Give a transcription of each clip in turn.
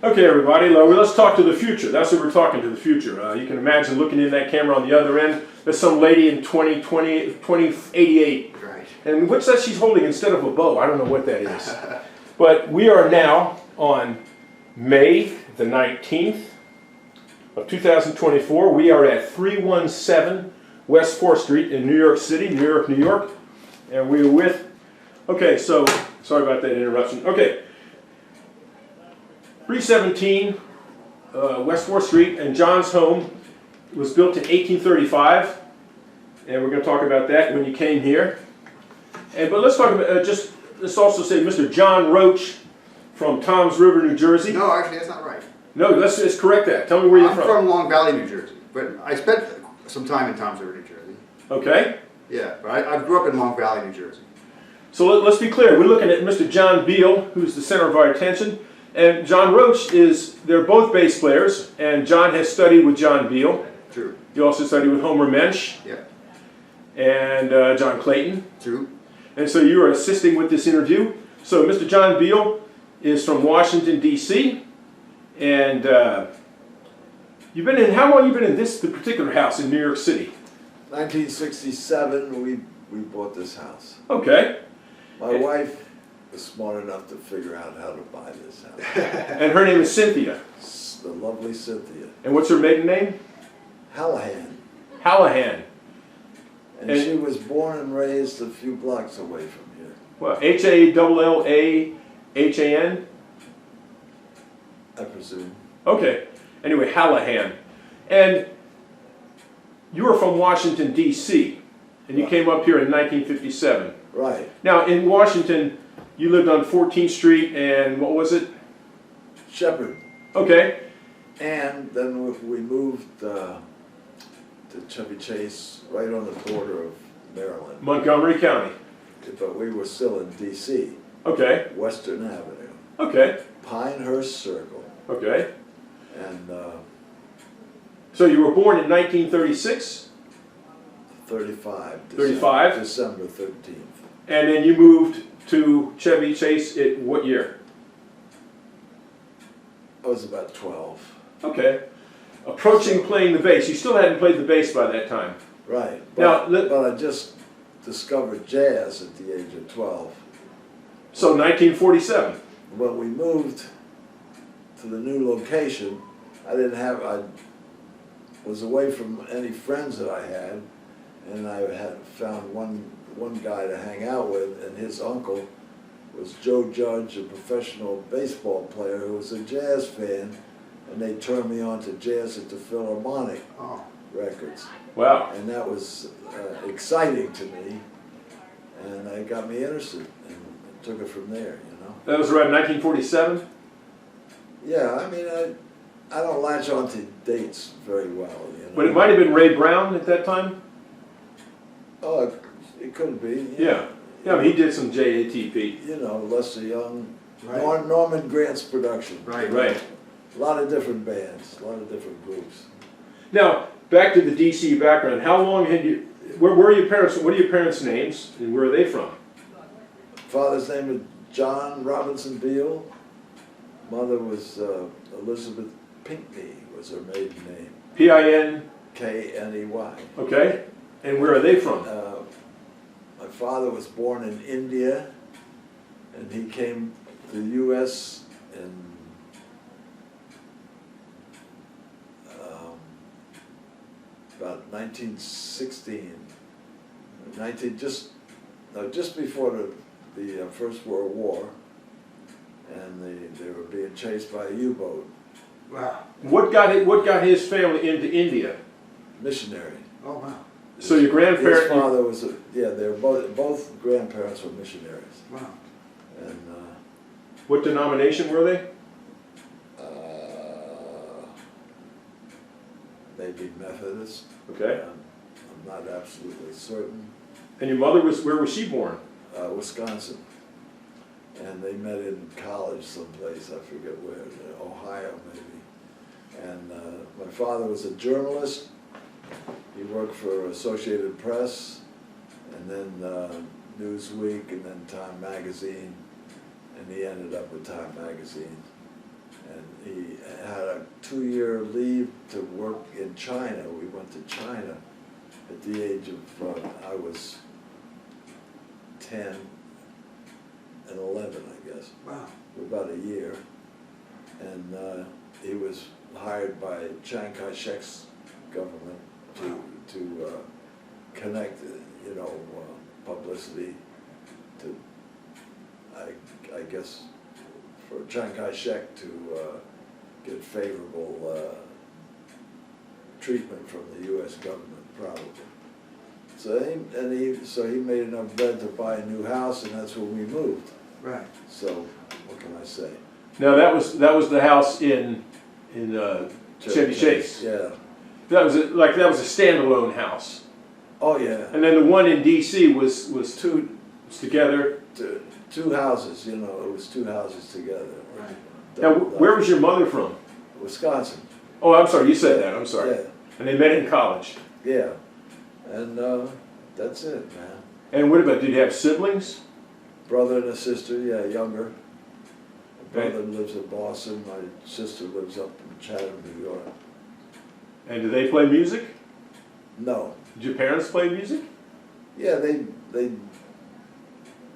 Okay, everybody, let's talk to the future. That's what we're talking to the future. You can imagine looking in that camera on the other end. There's some lady in 2088. Right. And what's that she's holding instead of a bow? I don't know what that is. But we are now on May the 19th of 2024. We are at 317 West 4th Street in New York City, New York. And we're with, okay, so, sorry about that interruption. Okay. 317 West 4th Street, and John's home was built in 1835, and we're going to talk about that when you came here. But let's talk about let's also say Mr. John Roach from Toms River, New Jersey. No, actually, that's not right. No, let's just correct that. Tell me where you're from. I'm from Long Valley, New Jersey, but I spent some time in Toms River, New Jersey. Okay. Yeah, but I grew up in Long Valley, New Jersey. So let's be clear. We're looking at Mr. John Beal, who's the center of our attention. And John Roach they're both bass players, and John has studied with John Beal. True. You also studied with Homer Mensch. Yeah. And John Clayton. True. And so you are assisting with this interview. So Mr. John Beal is from Washington, D.C. And how long have you been in the particular house in New York City? 1967, we bought this house. Okay. My wife was smart enough to figure out how to buy this house. And her name is Cynthia. The lovely Cynthia. And what's her maiden name? Hallahan. Hallahan. And she was born and raised a few blocks away from here. Well, Hallahan? I presume. Okay. Anyway, Hallahan. And you were from Washington, D.C., and you came up here in 1957. Right. Now, in Washington, you lived on 14th Street and what was it? Shepherd. Okay. And then we moved to Chevy Chase, right on the border of Maryland. Montgomery County. But we were still in D.C. Okay. Western Avenue. Okay. Pinehurst Circle. Okay. And so you were born in 1936? 35. 35? December 13th. And then you moved to Chevy Chase at what year? I was about 12. Okay. Approaching playing the bass. You still hadn't played the bass by that time. Right. Now, But I just discovered jazz at the age of 12. So 1947. When we moved to the new location, I was away from any friends that I had, and I had found one guy to hang out with, and his uncle was Joe Judge, a professional baseball player who was a jazz fan, and they turned me on to Jazz at the Philharmonic Records. Wow. And that was exciting to me, and it got me interested, and took it from there, you know. That was around 1947? Yeah, I mean, I don't latch on to dates very well, you know. But it might have been Ray Brown at that time? Oh, it could be. Yeah. Yeah, I mean, he did some JATP. You know, Lester Young, Right. Norman Grant's production. Right. Right. A lot of different bands, a lot of different groups. Now, back to the DC background. How long had you, where are your parents, what are your parents' names, and where are they from? Father's name was John Robinson Beal. Mother was Elizabeth Pinckney, was her maiden name. P-I-N? K-N-E-Y. Okay. And where are they from? My father was born in India, and he came to the U.S. in about 1916, just before the First World War, and they were being chased by a U-boat. Wow. What got his family into India? Missionary. Oh, wow. So your grandparents... His father was, they were both grandparents were missionaries. Wow. And What denomination were they? maybe Methodist. Okay. I'm not absolutely certain. And your mother where was she born? Wisconsin. And they met in college someplace, I forget where, Ohio maybe. And my father was a journalist. He worked for Associated Press, and then Newsweek, and then Time Magazine, and he ended up with Time Magazine. And he 2-year leave to work in China. We went to China at the age of, I was 10 and 11, I guess. Wow. For about a year. And he was hired by Chiang Kai-shek's government to connect, you know, publicity to, I guess, for Chiang Kai-shek to get favorable treatment from the U.S. government, probably. So he made enough bread to buy a new house, and that's when we moved. Right. So what can I say? Now that was the house in Chevy Chase. Yeah. That was a standalone house. Oh yeah. And then the one in D.C. was together. Two houses, you know, it was 2 houses together. Right. Now, where was your mother from? Wisconsin. Oh, I'm sorry, you said that. I'm sorry. Yeah. And they met in college. Yeah. And that's it, man. And what about? Did you have siblings? Brother and a sister, yeah, younger. My Okay. brother lives in Boston. My sister lives up in Chatham, New York. And did they play music? No. Did your parents play music? Yeah, they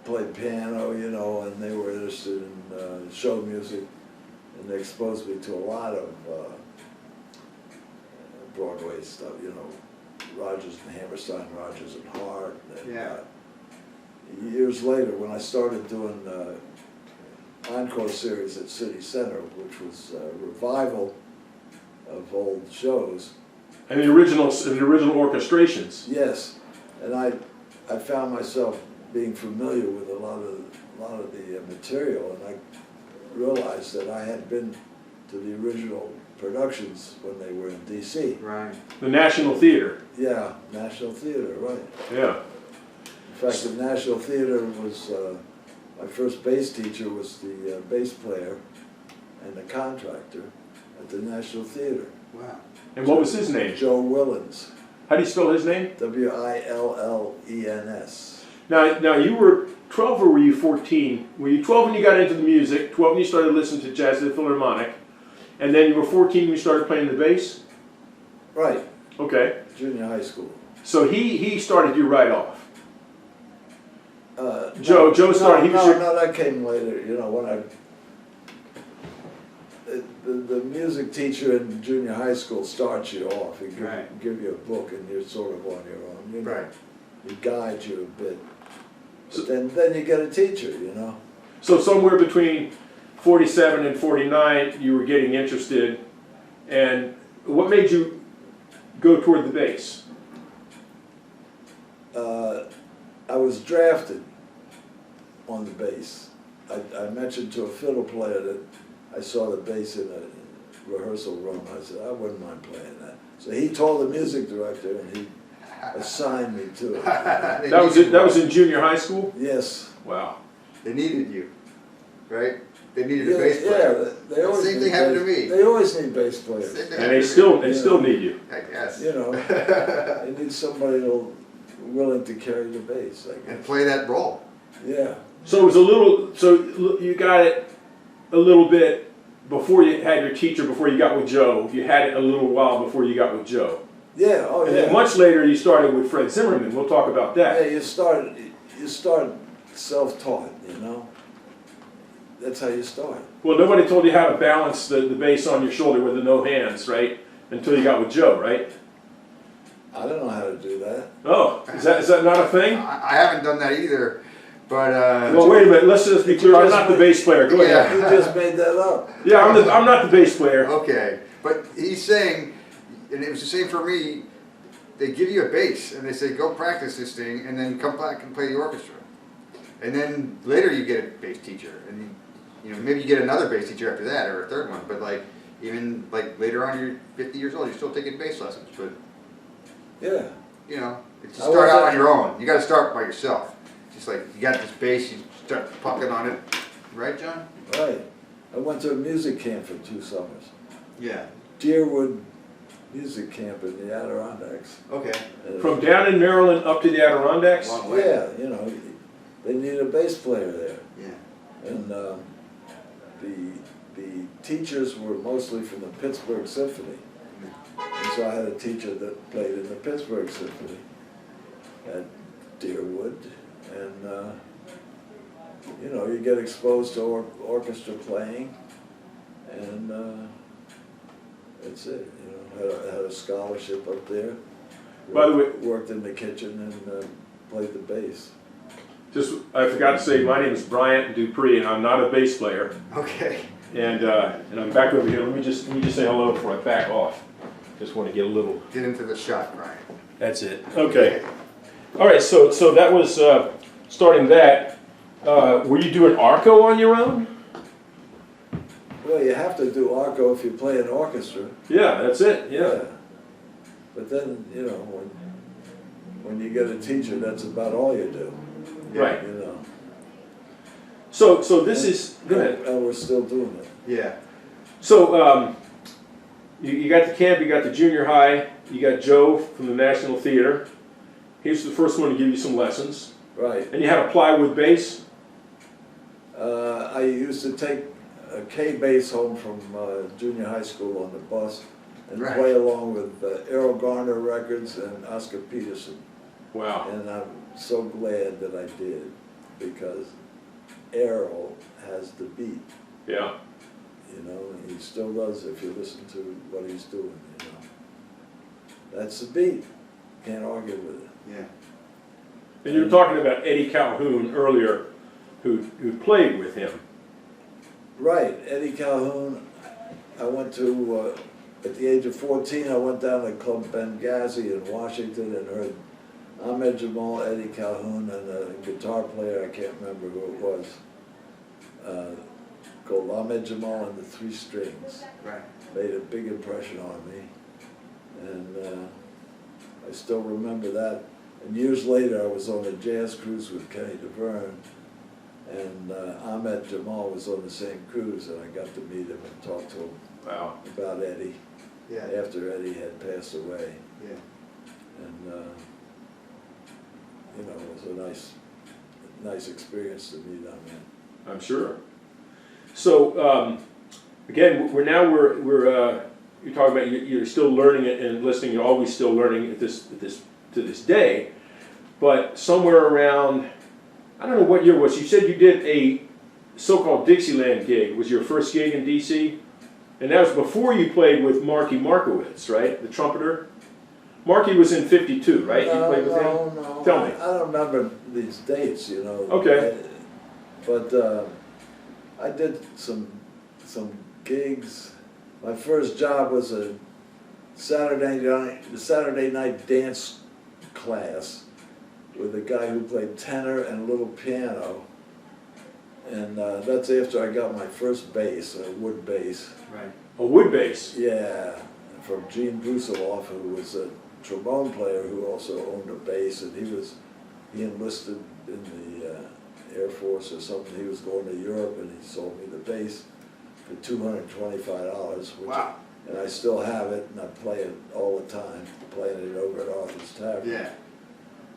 played piano, you know, and they were interested in show music, and they exposed me to a lot of Broadway stuff, you know, Rodgers and Hammerstein, Rodgers and Hart. And, Yeah. Years later, when I started doing encore series at City Center, which was a revival of old shows. And the original orchestrations. Yes, and I found myself being familiar with a lot of the material, and I realized that I had been to the original productions when they were in D.C. Right. The National Theater. Yeah, National Theater, right. Yeah. In fact, the National Theater was, my first bass teacher was the bass player and the contractor at the National Theater. Wow. And what was his name? Joe Willens, How do you spell his name? Willens. Now you were 12 or were you 14? Were you 12 when you got into the music? 12 when you started listening to jazz at the Philharmonic? And then you were 14 when you started playing the bass? Right, Okay. junior high school. So he started you right off. Joe started. He was No, that came later. You know, when the music teacher in junior high school starts you off. He give you a book, and you're sort of on your own. You know? Right. He guides you a bit. But then you get a teacher. You know. So somewhere between 47 and 49, you were getting interested. And what made you go toward the bass? I was drafted on the bass. I mentioned to a fiddle player that I saw the bass in a rehearsal room. I said, I wouldn't mind playing that. So he told the music director, and he assigned me to it. That was in junior high school? Yes. Wow. They needed you, right? They needed a bass player. Yeah, they always Same need thing happened to bass- me. They always need bass players. And they still need you. I guess. You know, they need somebody willing to carry the bass, I And guess. play that role. Yeah. So it was a little. So you got it a little bit before you had your teacher. Before you got with Joe, you had it a little while before you got with Joe. Yeah. Oh, And yeah. then much later, you started with Fred Zimmerman. We'll talk about Yeah, that. you start self-taught, you know. That's how you start. Well, nobody told you how to balance the bass on your shoulder with the no hands, right? Until you got with Joe, right? I don't know how to do that. Oh, is that not a thing? I haven't done that either, but Well, wait a minute. Let's just be clear. I'm not the bass player. Go ahead. You just made that up. Yeah, I'm not the bass player. okay. But he's saying, and it was the same for me. They give you a bass and they say go practice this thing, and then come back and play the orchestra. And then later you get a bass teacher, and you know maybe you get another bass teacher after that, or a third one. But like even like later on, you're 50 years old, you're still taking bass lessons. But Yeah. you know, it's to I start out wasn't- on your own. You got to start by yourself. Just like you got this bass, you start plucking on it, right, John? Right. I went to a music camp for 2 summers. Yeah. Deerwood Music Camp in the Adirondacks. Okay. From down in Maryland up to the Adirondacks? Long way. Yeah, you know, they needed a bass player there. Yeah. And the teachers were mostly from the Pittsburgh Symphony. And so I had a teacher that played in the Pittsburgh Symphony at Deerwood. And, you know, you get exposed to orchestra playing, and that's it. You know, had a scholarship up there. By the way, Worked in the kitchen and played the bass. just I forgot to say, my name is Bryant Dupree, and I'm not a bass player. Okay. And I'm back over here. Let me just say hello before I back off. Just want to get a little. Get into the shot, Brian. That's it. Okay. All right. So that was starting that. Were you doing arco on your own? Well, you have to do arco if you play an orchestra. Yeah, that's it. Yeah. But then, you know, when you get a teacher, that's about all you do. Right. You know. So this is. Go ahead. And we're still doing it. Yeah. So you got the camp, you got the junior high, you got Joe from the National Theater. He was the first one to give you some lessons. Right. And you had a plywood bass. I used to take a K bass home from junior high school on the bus and Right. play along with Errol Garner records and Oscar Peterson. Wow. And I'm so glad that I did, because Errol has the beat, Yeah. you know, and he still does if you listen to what he's doing, you know. That's the beat. Can't argue with it. Yeah. And you were talking about Eddie Calhoun earlier, who played with him. Right, Eddie Calhoun. I went to, at the age of 14, I went down to Club Benghazi in Washington and heard Ahmed Jamal, Eddie Calhoun, and a guitar player, I can't remember who it was, called Ahmed Jamal and the Three Strings. Right. Made a big impression on me. And I still remember that. And years later, I was on a jazz cruise with Kenny DeVerne, and Ahmed Jamal was on the same cruise, and I got to meet him and talk to him Wow. about Eddie Yeah. after Eddie had passed away. Yeah. And you know, it was a nice experience to meet that man. I'm sure. So again, we're you're talking about you're still learning it and listening. You're always still learning to this day. But somewhere around, I don't know what year it was. You said you did a so-called Dixieland gig. Was your first gig in D.C. And that was before you played with Marky Markowitz, right? The trumpeter. Marky was in '52, right? You played with him. No. Tell me. I don't remember these dates, you know. Okay. But I did some gigs. My first job was a Saturday night dance class with a guy who played tenor and a little piano. And that's after I got my first bass, a wood bass. Right. A wood bass. Yeah, from Gene Brusiloff, who was a trombone player who also owned a bass, and he enlisted in the Air Force or something. He was going to Europe, and he sold me the bass for $225. Wow. And I still have it, and I play it all the time, playing it over at Arthur's Tavern. Yeah.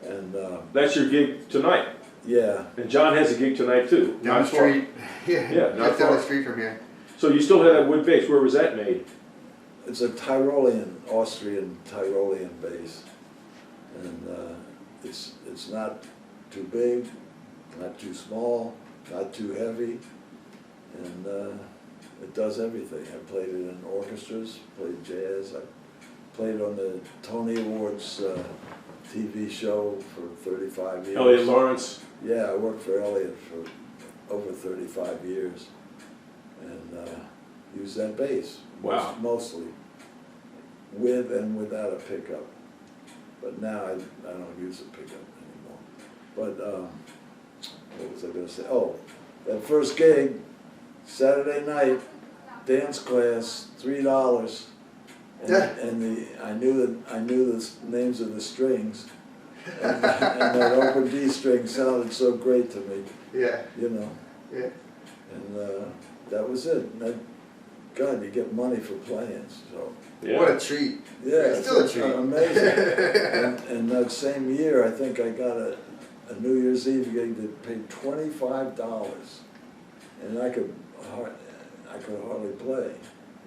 And That's your gig tonight. yeah, And John has a gig tonight too. Down the Not far. street. Yeah. Yeah, not Just down far. the street from here. So you still have that wood bass. Where was that made? it's a Austrian Tyrolean bass, and it's not too big, not too small, not too heavy, and it does everything. I played it in orchestras, played jazz. I played on the Tony Awards TV show for 35 years. Elliot Lawrence. Yeah, I worked for Elliot for over 35 years, and used that bass. Wow. Mostly, with and without a pickup. But now I don't use a pickup anymore. But what was I going to say? Oh, that first gig, Saturday night, dance class, $3. And I knew the names of the strings, and that open D string sounded so great to me, Yeah. you know. Yeah. And that was it. And God, you get money for playing, so Yeah. What a treat. yeah, It's still a treat. amazing. and that same year, I think I got a New Year's Eve gig that paid $25, and I could hardly play.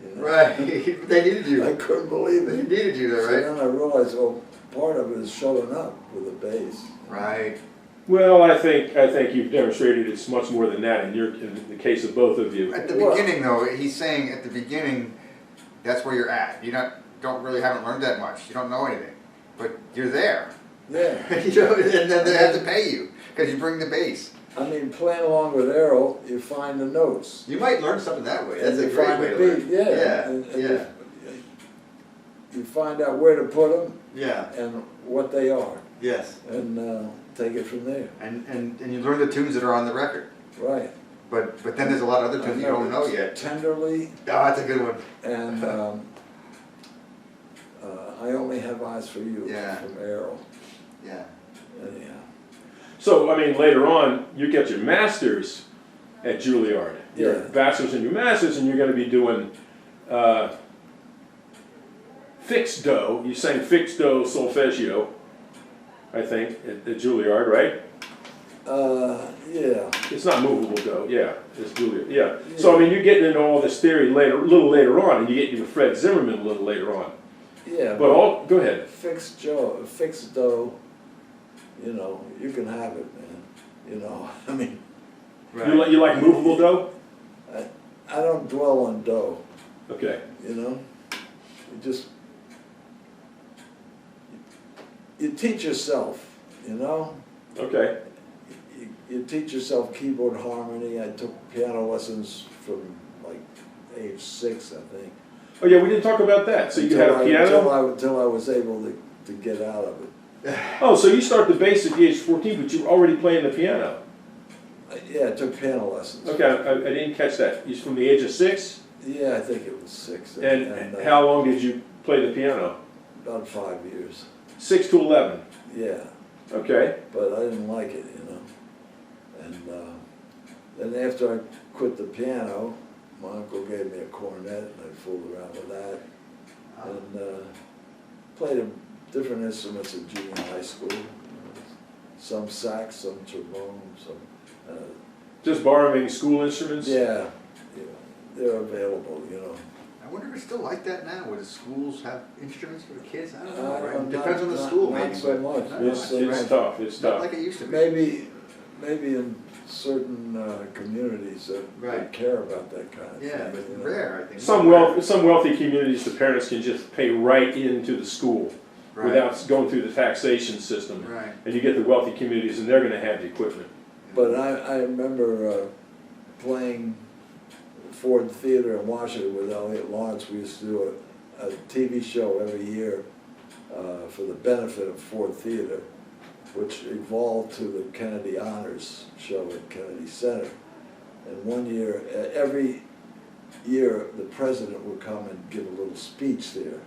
You know? Right, they needed I you. couldn't believe They it. needed you So there, right? then I realized, oh, part of it is showing up with a bass. Right. Well, I think you've demonstrated it's much more than that in the case of both of you. At the Well- beginning, though, he's saying at the beginning, that's where you're at. You haven't learned that much. You don't know anything, but you're there. Yeah. You know, and then they have to pay you because you bring the bass. I mean, playing along with Errol, you find the notes. You might learn something that way. That's And a you great find way the to learn. beat, yeah. Yeah, And yeah, you find out where to put them yeah. and what they are, Yes. and take it from there. And you learn the tunes that are on the record. Right. But then there's a lot of other tunes you don't know yet. Tenderly, Oh, that's a good one. and I Only Have Eyes for You Yeah. from Errol. Yeah. Anyhow. So, I mean, later on, you get your master's at Juilliard. Your Yeah. bachelor's and your master's, and you're going to be doing fixed do. You sang fixed do solfeggio, I think, at Juilliard, right? Yeah. It's not movable do, yeah, it's Juilliard, yeah. So, I mean, you're getting into all this theory a little later on, and you get into Fred Zimmerman a little later on. Yeah. But go ahead. Fixed dough, you know, you can have it, man. You know, I mean, You like movable dough? I don't dwell on dough, Okay. you know? You teach yourself, you know? Okay. You teach yourself keyboard harmony. I took piano lessons from like age 6, I think. Oh yeah, we didn't talk about that. So you had a piano? Until I was able to get out of it. Oh, so you started the bass at the age of 14, but you were already playing the piano. Yeah, I took piano lessons. Okay, I didn't catch that. You from the age of 6? Yeah, I think it was 6. And how long did you play the piano? About 5 years. 6 to 11. Yeah, Okay. but I didn't like it, you know. And then after I quit the piano, my uncle gave me a cornet, and I fooled around with that. And played different instruments in junior high school. Some sax, some trombone, some. Just borrowing school instruments? Yeah, they're available, you know. I wonder if it's still like that now, where the schools have instruments for the kids? I don't know, Uh, right? not- Depends on the not- school, not maybe. so but much. not It's much. tough. It's Not tough. like it used to be. Maybe in certain communities that Right. care about that kind of Yeah, thing. but you know. rare, I think. Some wealthy communities, the parents can just pay right into the school Right. without going through the taxation system. Right. And you get the wealthy communities, and they're going to have the equipment. But I remember playing Ford Theater in Washington with Elliot Lawrence. We used to do a TV show every year for the benefit of Ford Theater, which evolved to the Kennedy Honors show at Kennedy Center. And one year, every year, the president would come and give a little speech there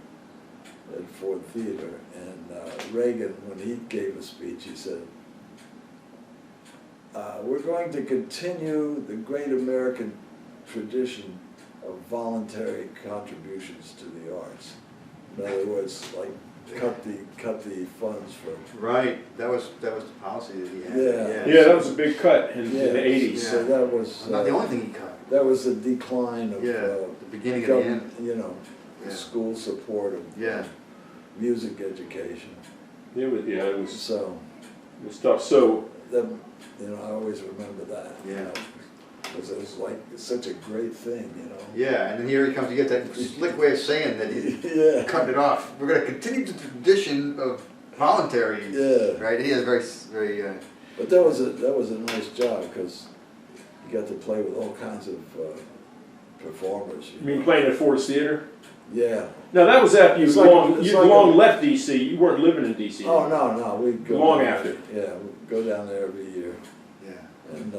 at Ford Theater. And Reagan, when he gave a speech, he said, we're going to continue the great American tradition of voluntary contributions to the arts. In other words, like cut the funds for. Right, that was the policy that he had. Yeah. Yeah, that was a big cut in the 80s. So that was Not the only thing he cut. that was the decline of Yeah, the beginning of the end. government, you know, Yeah. school support of Yeah. music education. It was So tough. So, that, you know, I always remember that. You Yeah. know, because it was like such a great thing, you know. Yeah, and then here he comes, you get that slick way of saying that he's Yeah. cutting it off. We're gonna continue the tradition of voluntary. Yeah. Right, he is very, But that was a nice job because you got to play with all kinds of performers. you mean playing at Ford's Theater? Yeah. Now, that was after It's you like long, a- it's you'd like long a- left D.C. You weren't living in D.C. Oh anymore. no, we'd go Long down after. there. Yeah, we'd go down there every year, yeah. and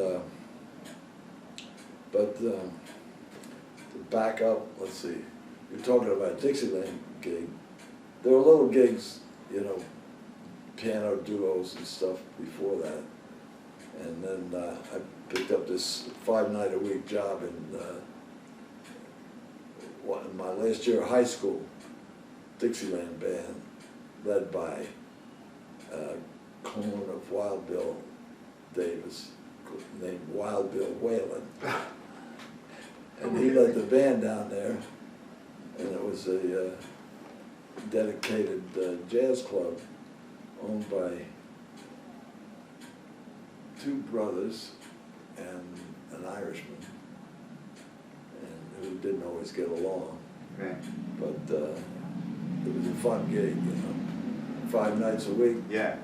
but to back up, let's see. You're talking about Dixieland gig. There were little gigs, you know, piano duos and stuff before that, and then I picked up this 5-night-a-week job in my last year of high school. Dixieland band, led by a clone of Wild Bill Davis, named Wild Bill Whalen. And he led the band down there, and it was a dedicated jazz club owned by two brothers and an Irishman, and who didn't always get along. Right. But it was a fun gig, you know, 5 nights a week. Yeah,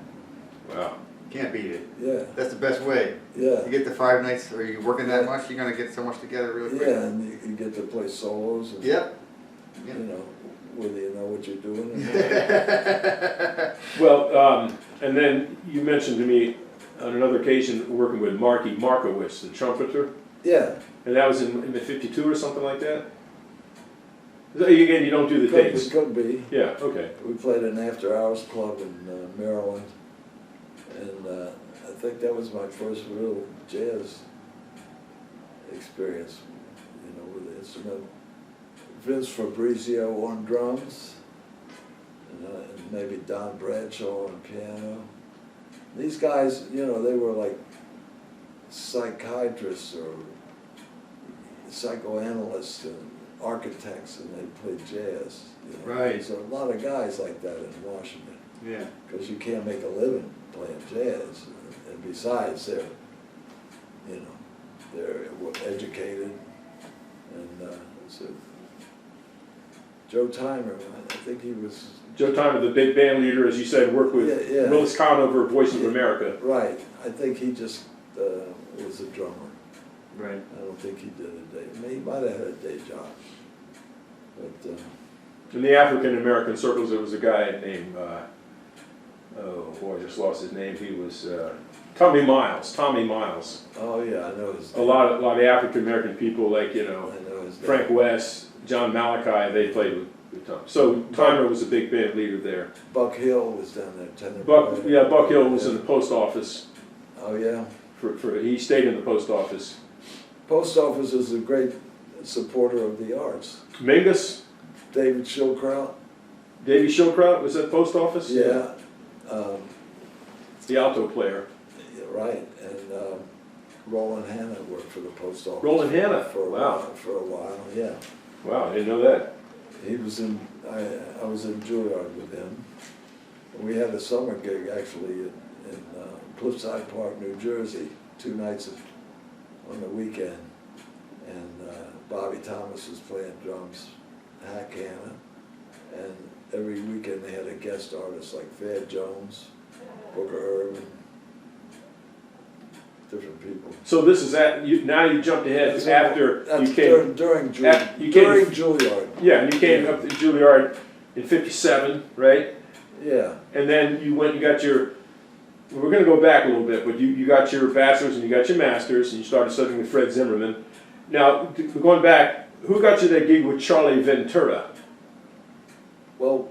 Wow. can't beat it. Yeah, That's the best way. yeah. You get the 5 nights, or you're working that much, you're gonna get so much together really quick. Yeah, and you get to play solos and, Yep. you know, whether you know what you're doing or not. Well, and then you mentioned to me on another occasion working with Marky Markowitz, the trumpeter, Yeah, and that was in the 52 or something like that? Again, you don't do the dates. could be. Yeah, okay. We played an after-hours club in Maryland, and I think that was my first real jazz experience, you know, with the instrument. Vince Fabrizio on drums, and maybe Don Bradshaw on piano. These guys, you know, they were like psychiatrists or psychoanalysts and architects, and they played jazz. You know? Right. There's a lot of guys like that in Washington, Yeah. because you can't make a living playing jazz. And besides, they're, you know, they're educated, and so Joe Timer, I think he was Joe Timer, the big band leader, as you said, worked with Yeah, yeah. Willis Conover, Voice of America. right. I think he just was a drummer. Right. I don't think he did a day. I mean, he might have had a day job, but In the African American circles, there was a guy named, oh boy, I just lost his name. He was Tommy Miles. Tommy Miles. oh yeah, I know his. A lot of African American people, like I know his. Frank West, John Malachi, they played with Tom. So Timer was a big band leader there. Buck Hill was down there. Tenor Buck player. Hill was in the post office. Oh yeah. He stayed in the post office. Post office is a great supporter of the arts. Mingus, David Schilkraut. Davy Shilkraut was at post office. Yeah. Um, The alto player. yeah, right. And Roland Hanna worked for the post office. Roland Hanna. For a Wow. while. For a while. Yeah. Wow, I didn't know that. He was in. I was in Juilliard with him. We had a summer gig actually in Cliffside Park, New Jersey, 2 nights on the weekend, and Bobby Thomas was playing drums, Hack Hanna, and every weekend they had a guest artist like Thad Jones, Booker Irvin, different people. So this is now you jumped ahead That's after That's you came. during you came- during Juilliard. Yeah, and you came up to Juilliard in '57, right? Yeah, And then you went and got your. We're going to go back a little bit, but you got your bachelor's and you got your master's, and you started studying with Fred Zimmerman. Now, going back, who got you that gig with Charlie Ventura? well,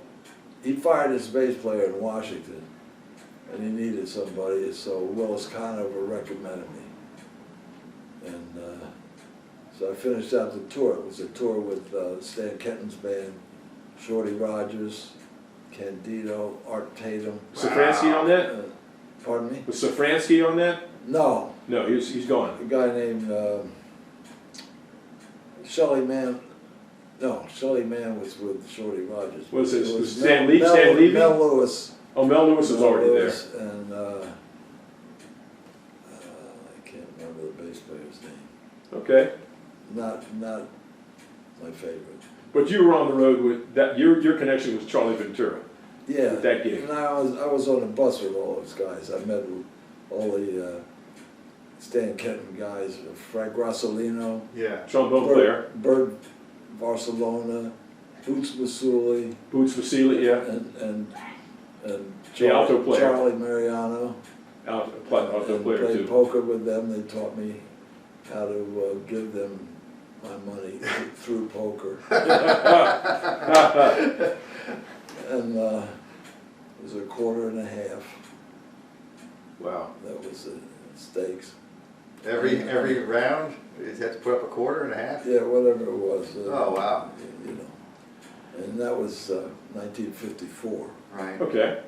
he fired his bass player in Washington, and he needed somebody, so Willis Conover recommended me. And so I finished out the tour. It was a tour with Stan Kenton's band, Shorty Rogers, Candido, Art Tatum. Safransky on that? Pardon me? Was Safransky on that? No, No, he's gone. a guy named Shelley Mann. No, Shelley Mann was with Shorty Rogers. Was it was Stan Mel, Stan Levy? Mel Lewis. Oh, Mel Lewis was Mel already Lewis and I can't remember the bass player's name. there. Okay. Not my favorite. But you were on the road with that. Your connection was Charlie Ventura. Yeah, With that gig. and I was on the bus with all those guys. I met with all the Stan Kenton guys, Frank Rossolino, Yeah. Trombone player. Bert Barcelona, Boots Masuli, Boots Vasili, yeah. and The alto player. Charlie Mariano. Alto And player played too. poker with them. They taught me how to give them my money through poker. And it was a quarter and a half. Wow. That was the stakes. Every round, you have to put up a quarter and a half? Yeah, whatever it was. Oh, wow. You know, and that was 1954. Right. Okay.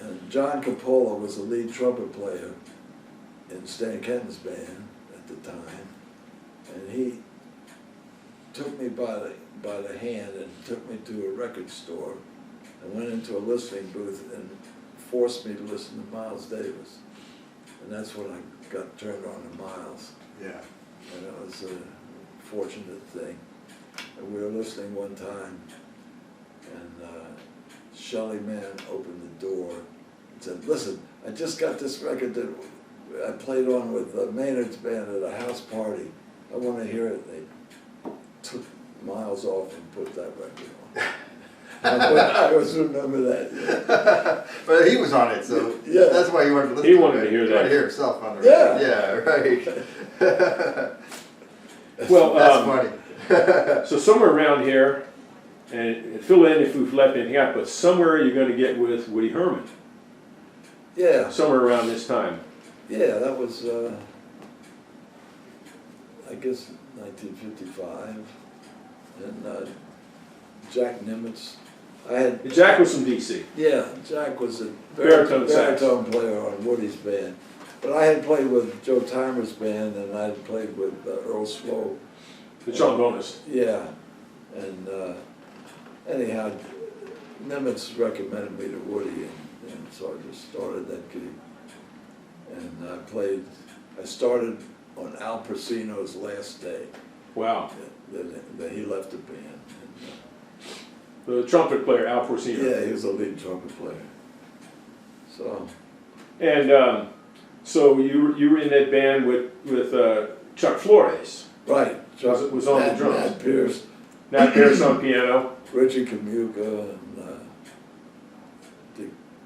And John Coppola was the lead trumpet player in Stan Kenton's band at the time, and took me by the hand and took me to a record store and went into a listening booth and forced me to listen to Miles Davis. And that's when I got turned on to Miles. Yeah. And it was a fortunate thing. And we were listening one time, and Shelly Mann opened the door and said, "Listen, I just got this record that I played on with Maynard's band at a house party. I want to hear it." They took Miles off and put that record on. I always remember that. Yeah. But he was on it, so Yeah. that's why you wanted to listen He to it. wanted to hear He that. wanted to hear himself on the Yeah. record. Yeah, right. Well, That's funny. so somewhere around here, and fill in if we've left anything out, but somewhere you're going to get with Woody Herman. Yeah, Somewhere around this time. yeah, that was, I guess, 1955. And Jack Nimitz. I had Jack was from DC. Yeah, Jack was a Baritone sax. baritone player on Woody's band. But I had played with Joe Timer's band, and I had played with Earl Swope. The trombonist. Yeah, and anyhow, Nimitz recommended me to Woody, and so I just started that gig. And I started on Al Pacino's last day, Wow. that he left the band. The trumpet player, Al Porcino. Yeah, he was a lead trumpet player. So, And so you were in that band with Chuck Flores. right, Chuck Was on the drums. Matt Pierce, Nat Pierce on piano. Richie Kamuka, and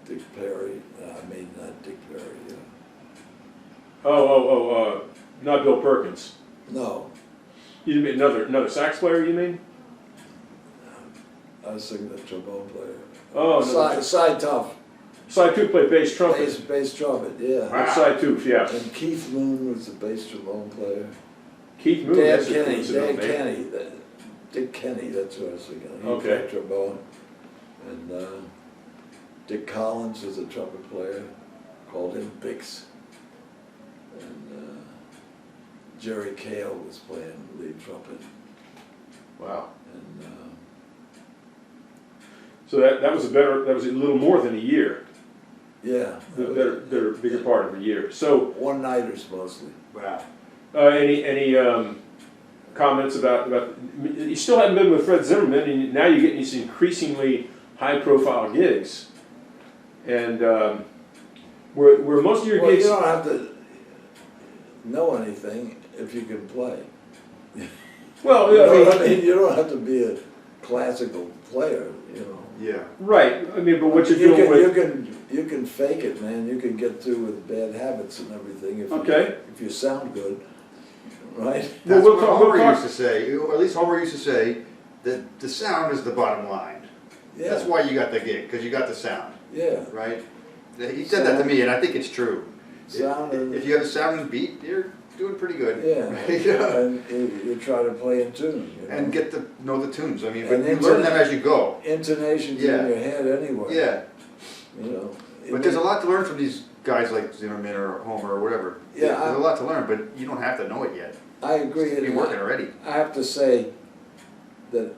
Dick Perry. Not Dick Perry. Not Bill Perkins. No, You mean another sax player, you mean? I was singing the trombone player. Oh, no. Side Tough. Side two played bass trumpet. Bass trumpet, yeah. Wow. Side two, yeah. And Keith Moon was the bass trombone player. Keith Moon. Dan that's a Kenny, coincidence, Dan eh? Kenny, Dick Kenny, that's who I was thinking. He Okay. played trombone. And Dick Collins was a trumpet player, called him Bix. And Jerry Cale was playing lead trumpet. Wow. And So that was a little more than a year. yeah, The bigger part of a year. So one-nighters mostly. Wow. any comments about you still haven't been with Fred Zimmerman, and now you're getting these increasingly high-profile gigs, and where most of your Well, gigs. you don't have to know anything if you can play. Well, You know I what I mean, mean? You don't have to be a classical player, you know. Yeah. right. I mean, but what you're You doing can, with you can fake it, man. You can get through with bad habits and everything if you sound good, right? That's we'll what talk- Homer we'll talk- used to say, or at least Homer used to say, that the sound is the bottom line. Yeah, That's why you got the gig, because you got the sound, yeah. right? He said that to me, and I think it's true. Sound and If you have a sounding beat, you're doing pretty good. yeah, Right? Yeah. and you try to play in tune, you know? And get to know the tunes. I mean, but And you into learn the- them as you go. Intonations Yeah. in your head anyway. Yeah. You know. But there's a lot to learn from these guys like Zimmerman or Homer or whatever. Yeah, There's a lot to learn, but you don't have to know it yet. I agree. You're and working already. I have to say that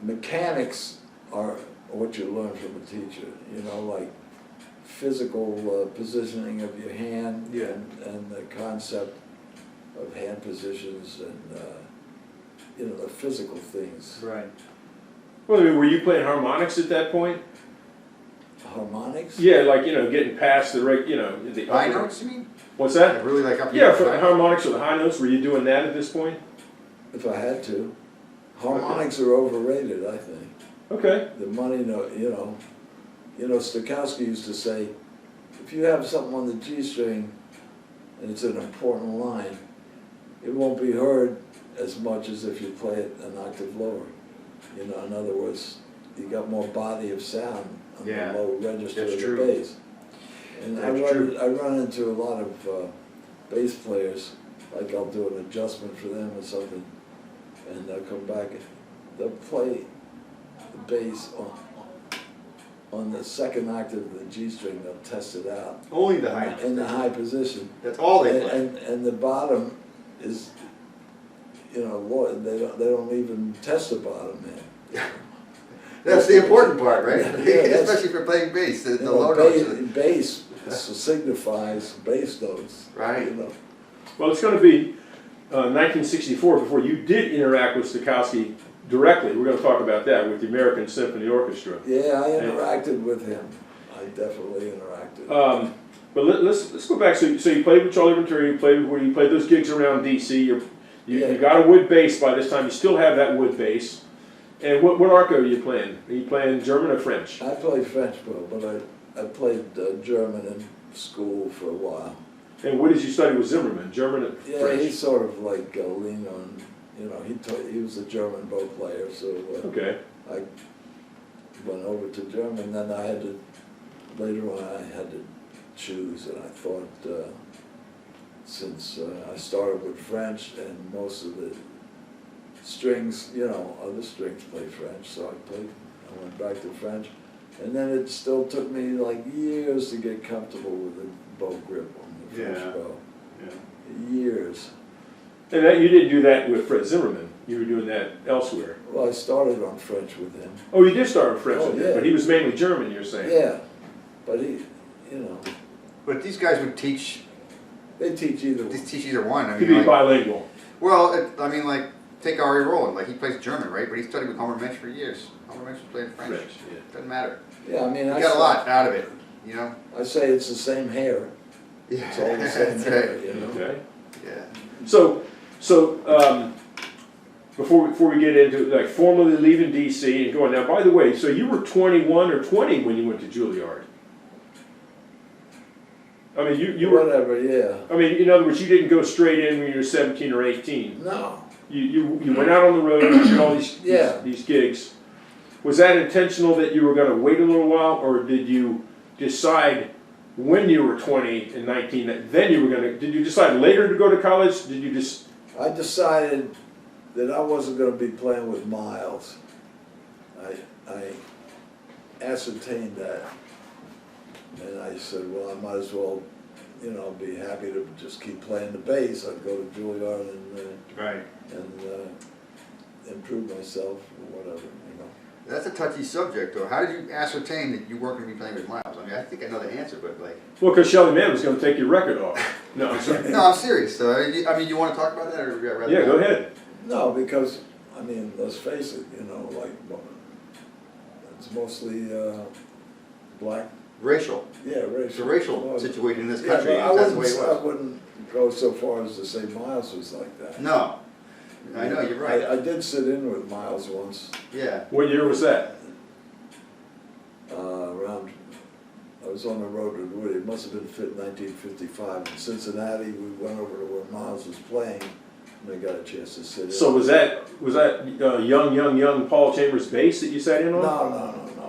mechanics are what you learn from a teacher, you know, like physical positioning of your hand Yeah. and the concept of hand positions and, you know, the physical things. Right. well, I mean, were you playing harmonics at that point? Harmonics? Yeah, like getting past the the High upper- notes, you mean? What's I that? really like up Yeah, here. for the harmonics or the high notes. Were you doing that at this point? If I had to. Harmonics are overrated, I think. Okay. The money, Stokowski used to say, if you have something on the G string and it's an important line, it won't be heard as much as if you play it an octave lower. You know, in other words, you got more body of sound on Yeah, the low register that's of the true. bass. And That's true. I run into a lot of bass players, like I'll do an adjustment for them or something, and they'll come back and they'll play the bass on the second octave of the G string. They'll test it out Only the high notes. in the high position, That's all they play. and the bottom is you know, they don't even test about them, man. That's the important part, right? Yeah, that's- Especially for playing bass, the You know, low notes. bass signifies bass notes. Right. You know. Well, it's going to be 1964 before you did interact with Stokowski directly. We're going to talk about that with the American Symphony Orchestra. Yeah, I interacted with him. I definitely interacted. But let's go back. So you played with Charlie Ventura. You played those gigs around D.C. You got a wood bass by this time. You still have that wood bass. And what arco are you playing? Are you playing German or French? I played French, but I played German in school for a while. And what did you study with Zimmerman? German and Yeah, French? he sort of like leaned on, you know, he was a German bow player, so Okay. I went over to German. Then I had to, later on I had to choose, and I thought since I started with French and most of the strings, you know, other strings play French, so I went back to French. And then it still took me like years to get comfortable with the bow grip on the French bow. Yeah. Years. And that, you didn't do that with Fred Zimmerman. You were doing that elsewhere. Well, I started on French with him. Oh, you did start with French, Oh, with him, yeah. but he was mainly German, you're saying? Yeah, but he, you know, But these guys would teach they teach either They one. teach either one. I He'd mean, be bilingual. well, I mean, like, take Ari Roland. Like, he plays German, right? But he studied with Homer Mensch for years. Homer Mensch was playing French. French, yeah. Doesn't matter. Yeah, I mean, You I got a say- lot out of it, you know? I say it's the same hair. Yeah, It's all the same that's hair, right. you know. Okay. Yeah. So before we get into like formally leaving DC and going now, by the way, so you were 21 or 20 when you went to Juilliard. I mean, you were. Whatever, yeah. I mean, in other words, you didn't go straight in when you were 17 or 18. No. You went out on the road, you did all Yeah. these gigs. Was that intentional that you were going to wait a little while, or did you decide when you were 20 and 19 that then you were going to? Did you decide later to go to college? Did you just? I decided that I wasn't going to be playing with Miles. I ascertained that, and I said, well, I might as well, you know, be happy to just keep playing the bass. I'd go to Juilliard Right. and improve myself or whatever, you know. That's a touchy subject, though. How did you ascertain that you weren't going to be playing with Miles? I mean, I think I know the answer, but like... Well, because Shelly Mann was going to take your record off. No, I'm sorry. No, I'm serious. So, I mean, you want to talk about that, or would you rather Yeah, not? go ahead. No, because, I mean, let's face it, you know, like, it's mostly black. Racial. Yeah, racial. It's a racial Well, situation in this yeah, country. but That's the way it I was. wouldn't go so far as to say Miles was like that. No. I know, you're right. I did sit in with Miles once, Yeah. What year was that? around, I was on the road with Woody, it must have been 1955. In Cincinnati, we went over to where Miles was playing, and I got a chance to sit in. So was that young Paul Chambers bass that you sat in on?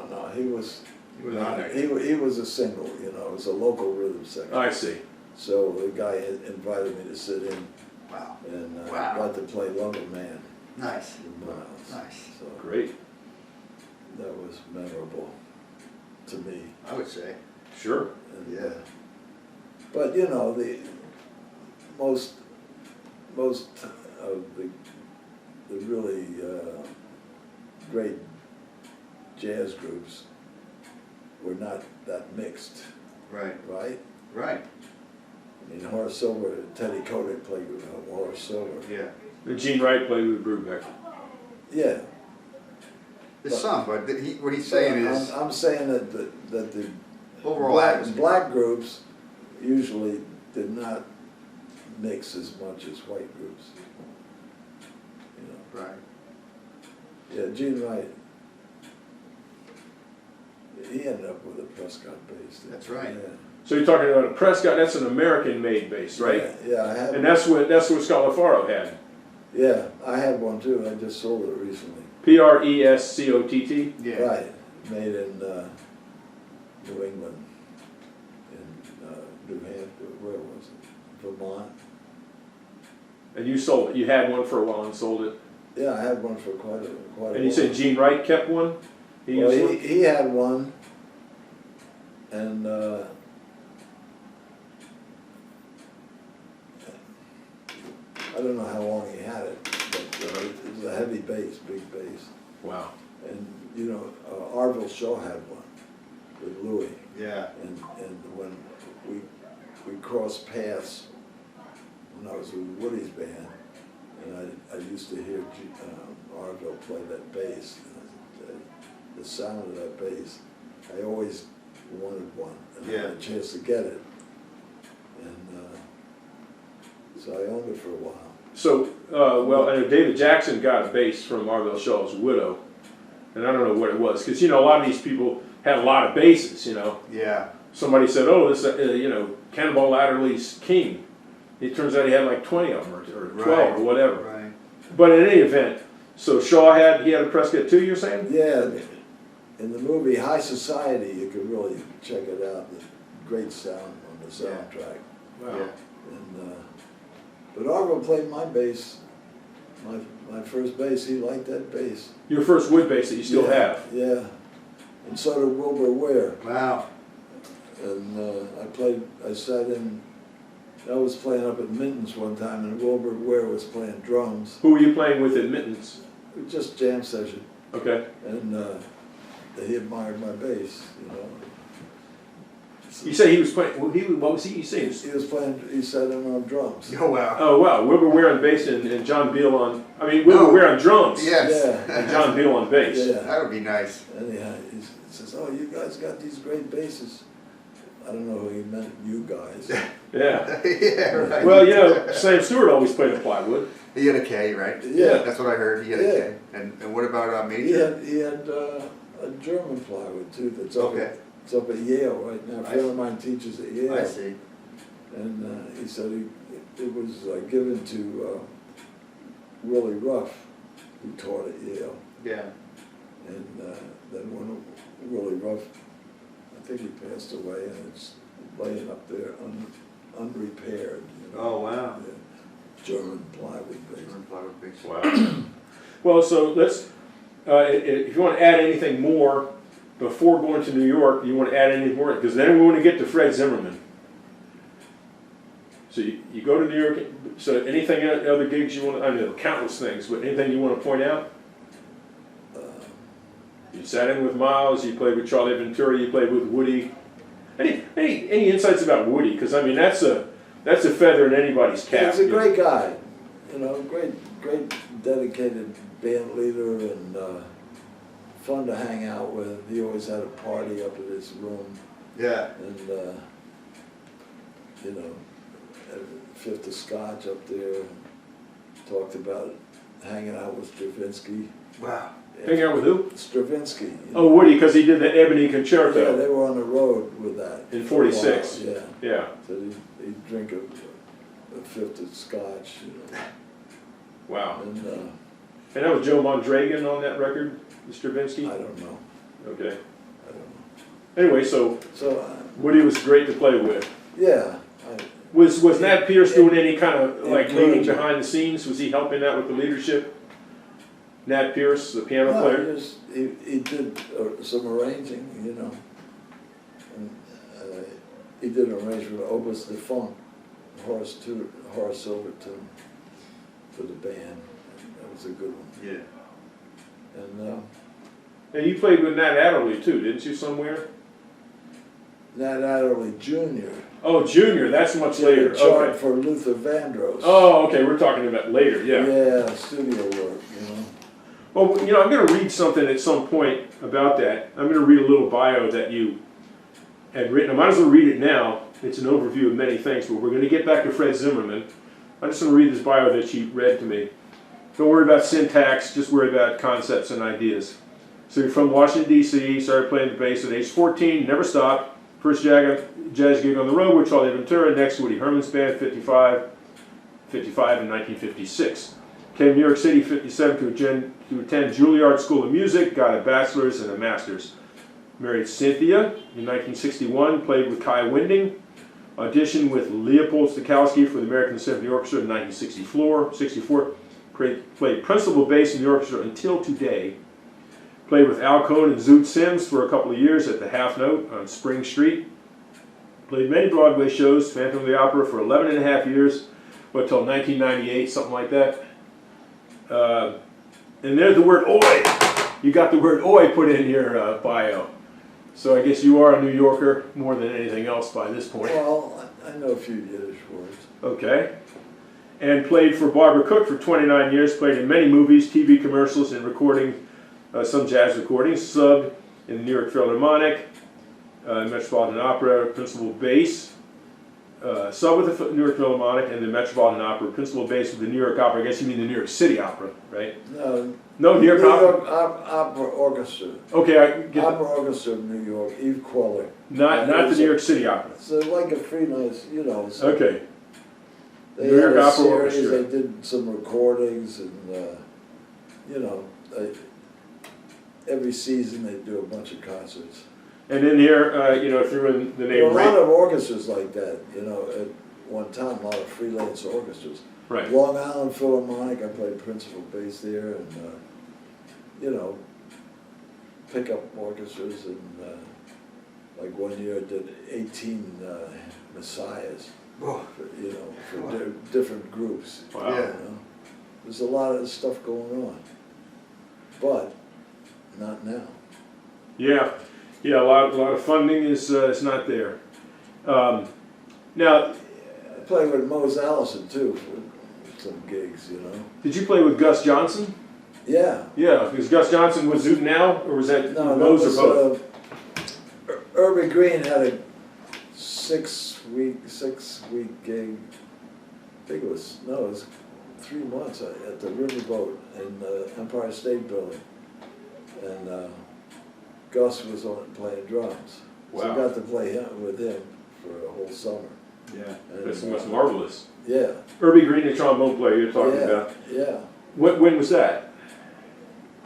No, he was, He was on there. he was a single, you know, it was a local rhythm section. I see. So the guy had invited me to sit in, Wow. and Wow. got to play Lumber Man Nice. with Miles. Nice. So Great. that was memorable to me. I would say. Sure. And, Yeah. but you know, the most of the really great jazz groups were not that mixed, Right. right? Right. I mean, Horace Silver, Teddy Kotick played with Horace Silver. Yeah. And Gene Wright played with Brubeck. Yeah. There's some, but what he's saying is I'm saying that the overall atmosphere. black groups usually did not mix as much as white groups. You know. Right. Yeah, Gene Wright. He ended up with a Prescott bass. That's right. Yeah. So you're talking about a Prescott, that's an American-made bass, right? Yeah, I have. And that's what Scott LaFaro had. Yeah, I had one too. I just sold it recently. Prescott. Yeah. Right, made in New England, in New Hampshire. Where was it? Vermont. And you sold it. You had one for a while and sold it. Yeah, I had one for quite a while. And you said Gene Wright kept one? He Well, used one? he had one, and I don't know how long he had it, but So it was a heavy bass, big bass. Wow. And, you know, Arville Shaw had one with Louis. Yeah. And when we crossed paths when I was with Woody's band, and I used to hear Arville play that bass. The sound of that bass, I always wanted one, and I had a chance to get it. And so I owned it for a while. So, well, I know David Jackson got a bass from Arvell Shaw's widow, and I don't know what it was, because, you know, a lot of these people had a lot of basses, you know. Yeah. Somebody said, oh, this, you know, Cannonball Adderley's King. It turns out he had like 20 of them, or 12, or whatever. Right. But in any event, so Shaw had a Prescott too, you're saying? Yeah, in the movie High Society, you could really check it out. The great sound on the soundtrack. Wow. Yeah. And but Arville played my bass, my first bass. He liked that bass. Your first wood bass that you still have. Yeah, and so did Wilbur Ware. Wow. And I sat in. I was playing up at Minton's one time, and Wilbur Ware was playing drums. Who were you playing with at Mittens? Just jam session. Okay. And he admired my bass, you know. You say he was playing, well, what was he saying? He was playing, he sat in on drums. Oh, wow. Oh, wow. Wilbur Ware on bass and John Beal on, Wilbur Ware on drums. Yes. Yeah. And John Beal on bass. Yeah. That would be nice. Anyhow, he says, oh, you guys got these great basses. I don't know who he meant, you guys. Yeah. Yeah, right. Well, you know, Sam Stewart always played a plywood. He had a K, right? Yeah. That's what I heard. He had a K. And what about He Major? had a German plywood too that's up, Okay. it's up at Yale right now. A friend of mine teaches at Yale. I see. And he said it was given to Willie Ruff, who taught at Yale. Yeah. And then when Willie Ruff, I think he passed away, and it's laying up there unrepaired. You know? Oh, wow. Yeah. German plywood base. German plywood base. Wow. Well, so let's, if you want to add anything more before going to New York, you want to add anything more? Because then we want to get to Fred Zimmerman. So you go to New York, so anything, other gigs you want to, I know countless things, but anything you want to point out? You sat in with Miles, you played with Charlie Ventura, you played with Woody. Any insights about Woody? Because, I mean, that's a feather in anybody's cap. He's a great guy, you know, great dedicated band leader, and fun to hang out with. He always had a party up at his room, Yeah. and you know, had a fifth of scotch up there. Talked about hanging out with Stravinsky. Wow. Hanging out with who? Stravinsky. You Oh, Woody, because he did the Ebony Concerto. Yeah, they were on the road with that. In for a 46. while, Yeah. Yeah. So he'd drink a fifth of scotch, you know. Wow. And And that was Joe Mondragon on that record, the Stravinsky? I don't know. Okay. I don't know. Anyway, so So Woody was great to play with. yeah. Was Nat Pierce doing any kind of like leading Encouraging. behind the scenes? Was he helping out with the leadership? Nat Pierce, the piano No, player? he did some arranging, you know. And, he did an arrangement of Opus Defunct, Horace Silverton for the band. And that was a good one. Yeah. And And you played with Nat Adderley too, didn't you, somewhere? Nat Adderley Jr. Oh, Junior, that's much did later. a chart Okay. for Luther Vandross. Oh, okay, we're talking about later, yeah. Yeah, studio work, you know. Well, you know, I'm going to read something at some point about that. I'm going to read a little bio that you had written. I might as well read it now. It's an overview of many things, but we're going to get back to Fred Zimmerman. I'm just going to read this bio that you read to me. Don't worry about syntax, just worry about concepts and ideas. So you're from Washington, D.C., started playing the bass at age 14, never stopped. First jazz gig on the road with Charlie Ventura, next Woody Herman's band, 55 in 1956. Came to New York City, 57, to attend Juilliard School of Music, got a bachelor's and a master's. Married Cynthia in 1961, played with Kai Winding, auditioned with Leopold Stokowski for the American Symphony Orchestra in 1964, played principal bass in the orchestra until today. Played with Al Cohn and Zoot Sims for a couple of years at the Half Note on Spring Street. Played many Broadway shows, Phantom of the Opera for 11 and a half years, till 1998, something like that. And there's the word "oi." You got the word "oi" put in your bio. So I guess you are a New Yorker more than anything else by this point. Well, I know a few Yiddish words. Okay. And played for Barbara Cook for 29 years, played in many movies, TV commercials, and recording some jazz recordings. Subbed in the New York Philharmonic, Metropolitan Opera, principal bass. Subbed with the New York Philharmonic and the Metropolitan Opera, principal bass with the New York Opera. I guess you mean the New York City Opera, right? No, New York Opera? Opera Orchestra. Okay, I get Opera Orchestra of New York, Eve Queller. not the New York City Opera. So like a freelance, you know. So Okay. they New York had a Opera series, Orchestra. they did some recordings, and you know, every season they do a bunch of concerts. And in here, you know, threw in the There were name a lot Ray. of orchestras like that, you know, at one time, a lot of freelance orchestras. Right. Long Island Philharmonic, I played principal bass there, and you know, pickup orchestras, and like one year I did 18 messiahs, Oh, for, you know, for different groups. Wow. Yeah. You know? There's a lot of stuff going on, but not now. Yeah, yeah. A lot of funding is not there. Now, I played with Mose Allison too for some gigs, you know. did you play with Gus Johnson? Yeah. Yeah, is Gus Johnson with Zoot now, or was that No, that those was, or both? Irby Green had a six-week gig. I think it was 3 months at the Riverboat in the Empire State Building, and Gus was on playing drums. So I Wow. got to play with him for a whole summer. Yeah, And, that's marvelous. Yeah. Irby Green, the trombone player you're talking Yeah. about. Yeah. When was that?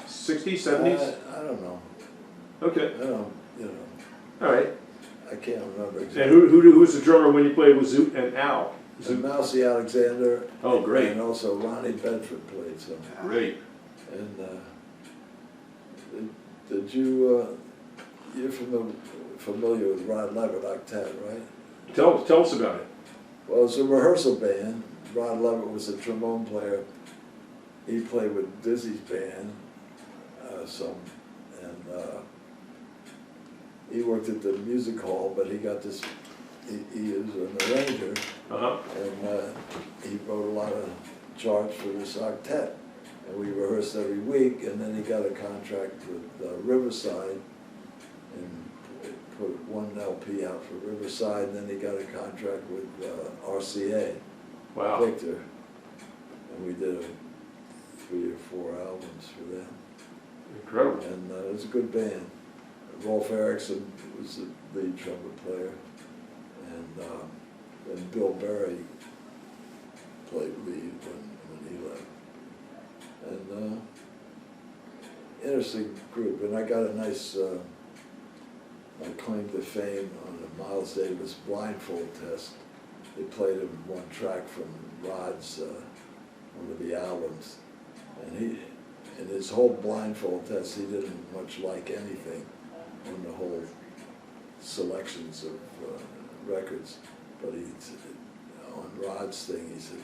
60s, 70s? I don't know. Okay, I don't. You know. all right. I can't remember And exactly. who's the drummer when you played with Zoot and Al? And Mousy Alexander. Oh, great. And also Ronnie Bedford played some. Great. And did you, you're familiar with Rod Levitt Octet, right? Tell us about it. Well, it's a rehearsal band. Rod Levitt was a trombone player. He played with Dizzy's band some, and he worked at the music hall, but he got this, he is an arranger, Uh-huh. and he wrote a lot of charts for this octet. And we rehearsed every week, and then he got a contract with Riverside, and put one LP out for Riverside, and then he got a contract with RCA, Wow. Victor, and we did 3 or 4 albums for them. Incredible. And it was a good band. Rolf Erickson was the lead trumpet player, and Bill Berry played lead when he left. And interesting group, and I got a nice my claim to fame on the Miles Davis blindfold test. They played him one track from Rod's one of the albums, and in his whole blindfold test, he didn't much like anything on the whole selections of records, but on Rod's thing, he said,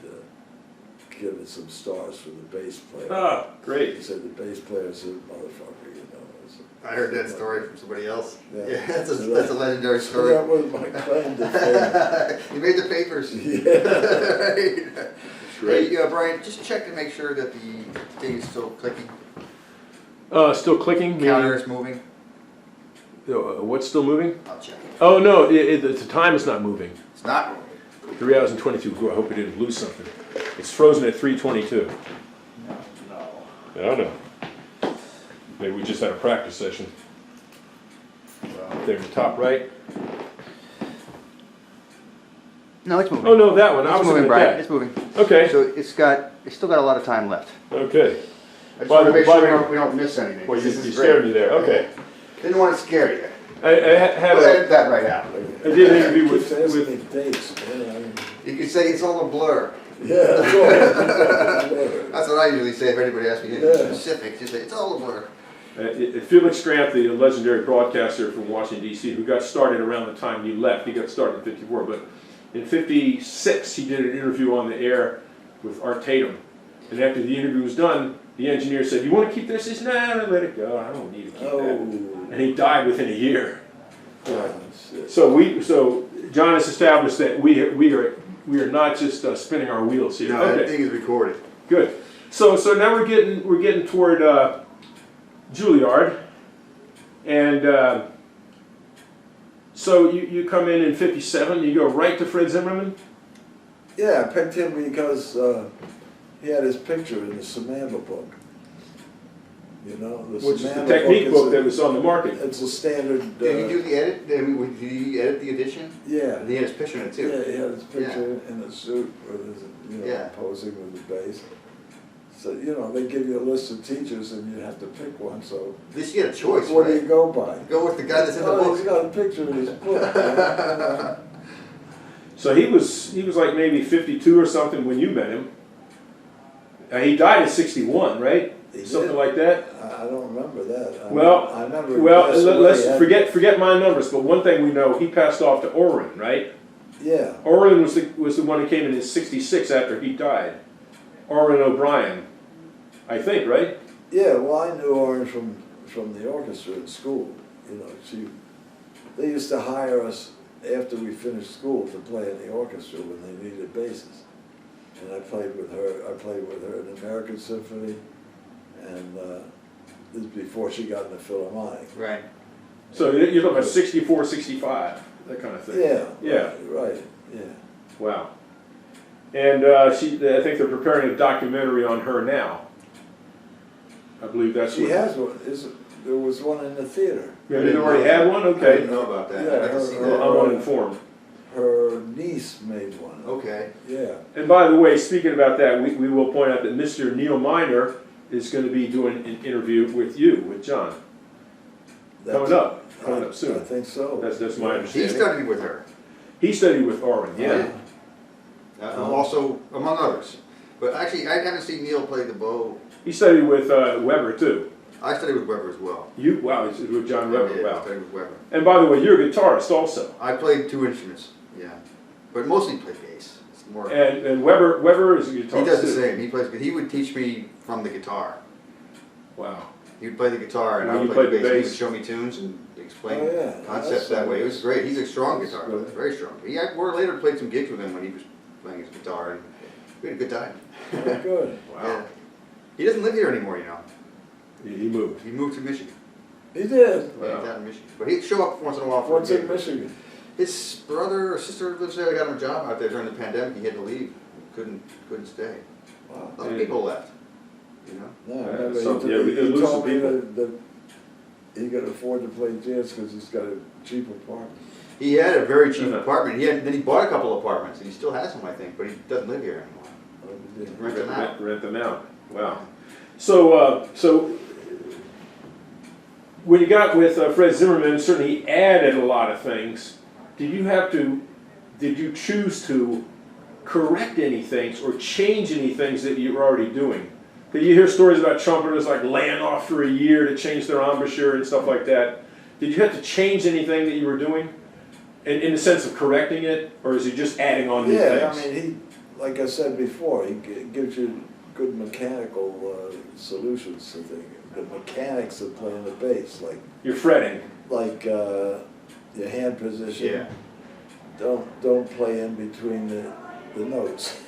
give it some stars for the bass player. Ah, great. He said the bass player's a motherfucker, you know. I heard that story from somebody else. Yeah. Yeah, that's a legendary So story. that was my claim to fame. You made the papers. Yeah. Great. Hey, Brian, just check to make sure that the thing is still clicking. Still clicking? Counter is moving. What's still moving? I'll check. Oh, no, the time is not moving. It's not moving. 3 hours and 22. I hope we didn't lose something. It's frozen at 3:22. No. I don't know. Maybe we just had a practice session. Well, There in the top right. no, it's moving. Oh, no, that one. I It's was moving, looking Brian. at It's moving. that. Okay. So it's still got a lot of time left. Okay. I just By want to the- make by sure the- we don't miss anything. Well, you This is scared great. me there. Okay. Didn't want to scare you. I had We'll a, edit that right out. I did an interview Keeps with asking me dates, man. You could say it's all a blur. Yeah, that's all. That's what I usually say if anybody asks me Yeah. specifics. Just say it's all a blur. Felix Grant, the legendary broadcaster from Washington, D.C., who got started around the time you left. He got started in 54, but in 56 he did an interview on the air with Art Tatum. And after the interview was done, the engineer said, "You want to keep this?" He said, "Nah, let it go. I don't need to keep that." And he died within a year. Shit. So John has established that we are not just spinning our wheels here. No, that thing is recorded. Good. So now we're getting toward Juilliard, and so you come in '57. You go right to Fred Zimmerman. Yeah, I picked him because he had his picture in the Samantha book. You know, the Which is the Samantha technique book is that was on the market. It's a standard. Did he do the edit? Did he edit the edition? Yeah. And he had his picture in it too. Yeah, he had his picture in a suit with his, Yeah. posing with the bass. So, they give you a list of teachers and you have to pick one, so. At least you get a choice, What do right? you go by? Go with the guy that's in the Oh, book. he's got a picture in his book. So he was like maybe 52 or something when you met him. He died at 61, right? He Something did? like that. I don't remember that. Well, I remember. let's forget my numbers. But one thing we know, he passed off to Orrin, right? Yeah. Orrin was the one who came in 66 after he died. Orrin O'Brien, I think, right? Yeah, well, I knew Orange from the orchestra in school. They used to hire us after we finished school to play in the orchestra when they needed basses. And I played with her. I played with her in the American Symphony, and this is before she got in the Philharmonic. Right. So you're talking about 64, 65, that kind of thing. Yeah. Yeah. Right. Yeah. Wow. And I think they're preparing a documentary on her now. I believe that's She what. has one. There was one in the theater. Yeah, they already had one? I didn't Okay. know about that. Yeah, I'd like to see her- that. I'm uninformed. Her niece made one. Okay. Yeah. And by the way, speaking about that, we will point out that Mr. Neil Miner is going to be doing an interview with you, with John. Coming up I soon. think so. That's my He understanding. studied with her. He studied with Orrin, yeah. Also, among others. But actually, I haven't seen Neil play the bow. He studied with Weber too. I studied with Weber as well. Wow, he's with John Weber, Yeah, I wow. studied with Weber. And by the way, you're a guitarist also. I played 2 instruments, yeah. But mostly played bass. It's more, And Weber is a guitarist he does the too. same. He would teach me from the guitar. Wow. He would play the guitar and When I would you play the played the bass. He would bass. show me tunes and explain Oh, yeah. concepts That's that way. It was nice. great. He's a strong That's guitar good. player, very strong. More later played some gigs with him when he was playing his guitar, and we had a good time. Oh, good. Wow. Yeah. He doesn't live here anymore, you know. He moved. He moved to Michigan. He did. Wow. Yeah, down in Michigan. But he'd show up once in a while for What's a in gig. Michigan? His brother or sister lives there. They got him a job out there during the pandemic. He had to leave. Couldn't stay. Wow. A lot of people left. You know. No, I Yeah, remember some- he, yeah, we he did lose told some me people. that he could afford to play jazz because he's got a cheap apartment. He had a very cheap Uh-huh. apartment. Then he bought a couple apartments, and he still has them, I think. But he doesn't live here anymore. Oh, he did. Rent them out. Rent them out. Wow. So when you got with Fred Zimmerman, certainly he added a lot of things. Did you choose to correct any things or change any things that you were already doing? Because you hear stories about trumpeters like laying off for a year to change their embouchure and stuff like that. Did you have to change anything that you were doing in the sense of correcting it, or is he just adding on new Yeah, I things? mean, like I said before, he gives you good mechanical solutions to things. The mechanics of playing the bass, You're fretting. your hand position. Yeah. Don't play in between the notes.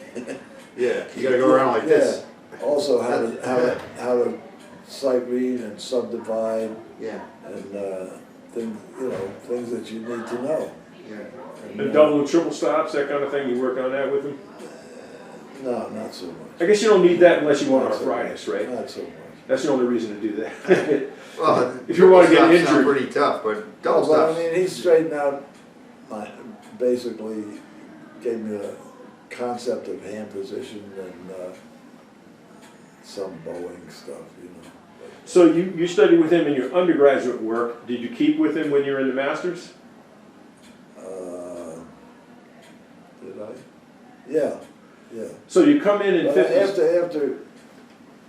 Yeah. You got to go around like this. Yeah. Also, how to sight read and subdivide Yeah. and things that you need to know. Yeah. And double and triple stops, that kind of thing, you work on that with him? No, not so much. I guess you don't need that unless you want Not so arthritis, much. right? Not so much. That's the only reason to do that. Well, If you want to get double stops sound injured. pretty tough, but double No, but stops. I mean, he straightened out basically gave me the concept of hand position and some bowing stuff, So you studied with him in your undergraduate work. Did you keep with him when you were in the masters? Did I? Yeah, yeah. So you come in But 50s.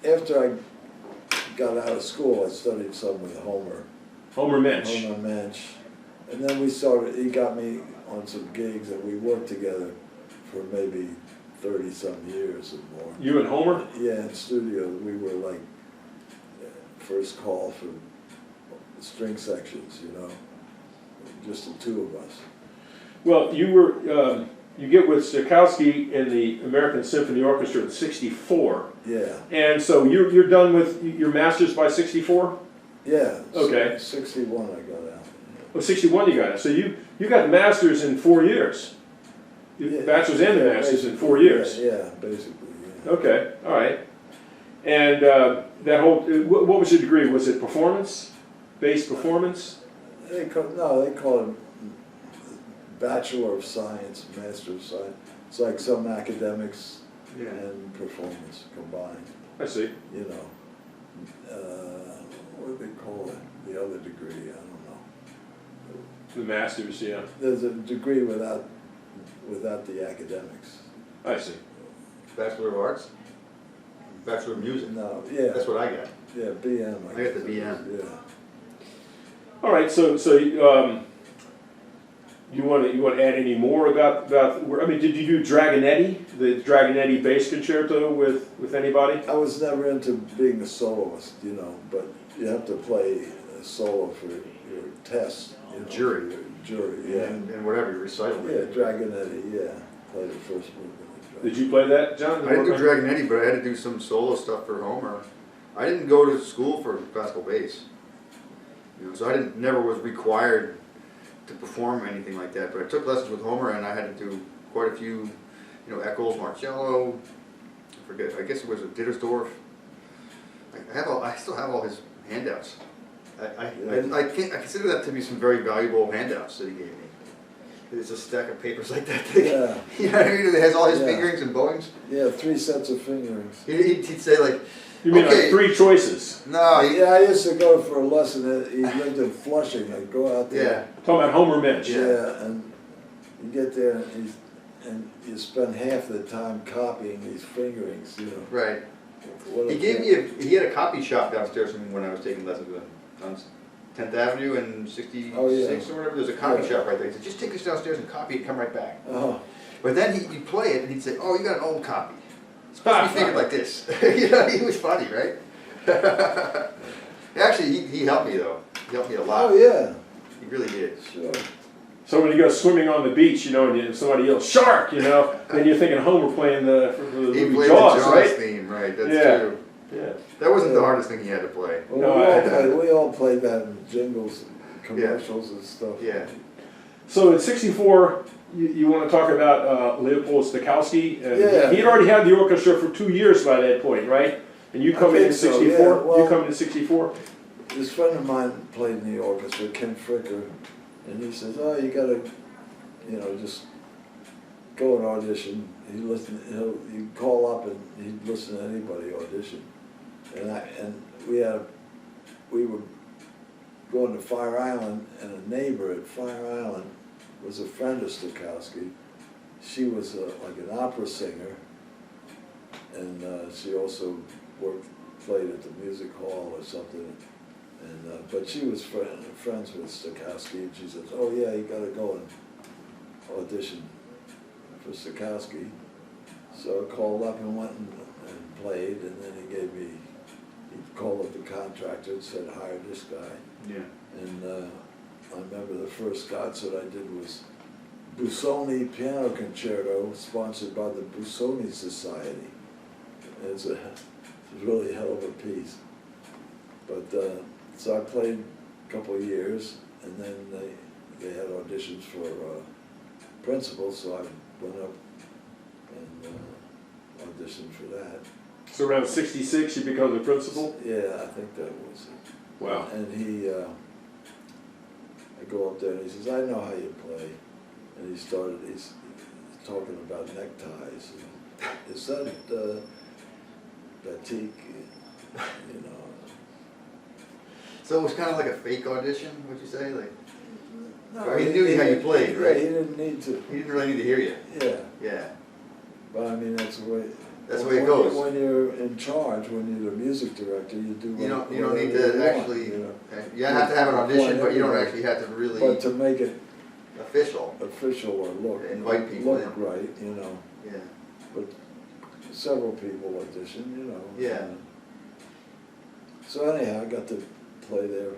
after I got out of school, I studied some with Homer Mensch. Homer Mensch, and then he got me on some gigs and we worked together for maybe 30-some years or more. You and Homer? Yeah, in studio, we were like first call for string sections, you know, just the two of us. Well, you were, you get with Stokowski in the American Symphony Orchestra in '64. Yeah, And so you're done with your master's by '64? yeah. Okay. 61 I got out. Well, '61 you got it. So you got master's in 4 years. Yeah. Bachelor's and the Yeah, master's in basically, 4 years. Yeah, basically, yeah. Okay, all right. And that whole, what was your degree? Was it performance? Based performance? They call it Bachelor of Science, Master of Science. It's like some academics Yeah. and performance combined, I see. you know. What do they call it? The other degree, I don't know. The master's, yeah. There's a degree without the academics. I see. Bachelor of Arts? Bachelor of Music? No, yeah. That's what I got. Yeah, BM. I got the BM. Yeah. All right, so you want to add any more about? I mean, did you do Dragonetti, the Dragonetti bass concerto with anybody? I was never into being a soloist, you know, but you have to play a solo for your test. You know, Jury. your jury, yeah. And whatever, your recital. Yeah, Dragonetti, yeah. Played the first movement. Did you play that, John? I didn't do Dragonetti, but I had to do some solo stuff for Homer. I didn't go to school for classical bass. You know, so I never was required to perform anything like that, but I took lessons with Homer and I had to do quite a few, you know, Eccles, Marcello, I forget, I guess it was a Dittersdorf. I still have all his handouts. I consider that to be some very valuable handouts that he gave me. It's a stack of papers like that thing. Yeah. You know what I mean? It has all his Yeah. fingerings and bowings. Yeah, 3 sets of fingerings. He'd say like, You mean okay. like 3 choices? No, Yeah, I used to go for a lesson. He lived in Flushing. I'd go out yeah. there. Talking about Homer Mitch. Yeah, and you get there and you spend half the time copying these fingerings, you know. Right. What He gave me he had a copy shop downstairs from when I was taking lessons with him on 10th Avenue and 66 Oh, yeah. or whatever. There's a copy Yeah. shop right there. He said, just take this downstairs and copy it and come right back. Oh, But then he'd play it and he'd say, oh, you got an old copy. It's supposed to be fingered like this. You know, he was funny, right? Actually, he helped me though. He helped me a lot. oh yeah, He really did. sure. So when you go swimming on the beach, you know, and somebody yells "shark," you know, then you're thinking Homer playing the He movie played Jaws, the Jaws right? theme, right? That's Yeah. true. Yeah. That wasn't Yeah. the hardest thing he had to play. Well, No, we all played that in jingles, commercials and stuff. Yeah. So in '64, you want to talk about Leopold Stokowski? Yeah. He had already had the orchestra for 2 years by that point, right? And you I come in think so, '64. yeah. Well- You come in '64. This friend of mine played in the orchestra, Ken Fricker, and he says, "Oh, you gotta, you know, just go and audition." He'd call up and he'd listen to anybody audition. And we were going to Fire Island, and a neighbor at Fire Island was a friend of Stokowski. She was like an opera singer, and she also played at the music hall or something. And but she was friends with Stokowski, and she says, "Oh yeah, you got to go and audition for Stokowski." So I called up and went and played, and then he called up the contractor and said, "Hire this guy." Yeah. And I remember the first concert I did was Busoni Piano Concerto, sponsored by the Busoni Society. It's a really hell of a piece. But so I played a couple of years, and then they had auditions for principal, so I went up and auditioned for that. So around '66, you become the principal. Yeah, I think that was it. Wow. And I go up there and he says, "I know how you play." And he's talking about neckties. Is that batik, you know? So it was kind of like a fake audition, would you say? Like, No, he knew how you played, yeah, right? he didn't need to. He didn't really need to hear you. Yeah, Yeah. but I mean, that's the way. That's the way it goes. When you're in charge, when you're the music director, you do. You don't need whatever to you want, actually. you know? You have to have an audition, but you don't Everybody. actually have to really But to make it official. official or Invite people look in. right, you know. Yeah. but several people auditioned, you know. Yeah. So anyhow, I got to play there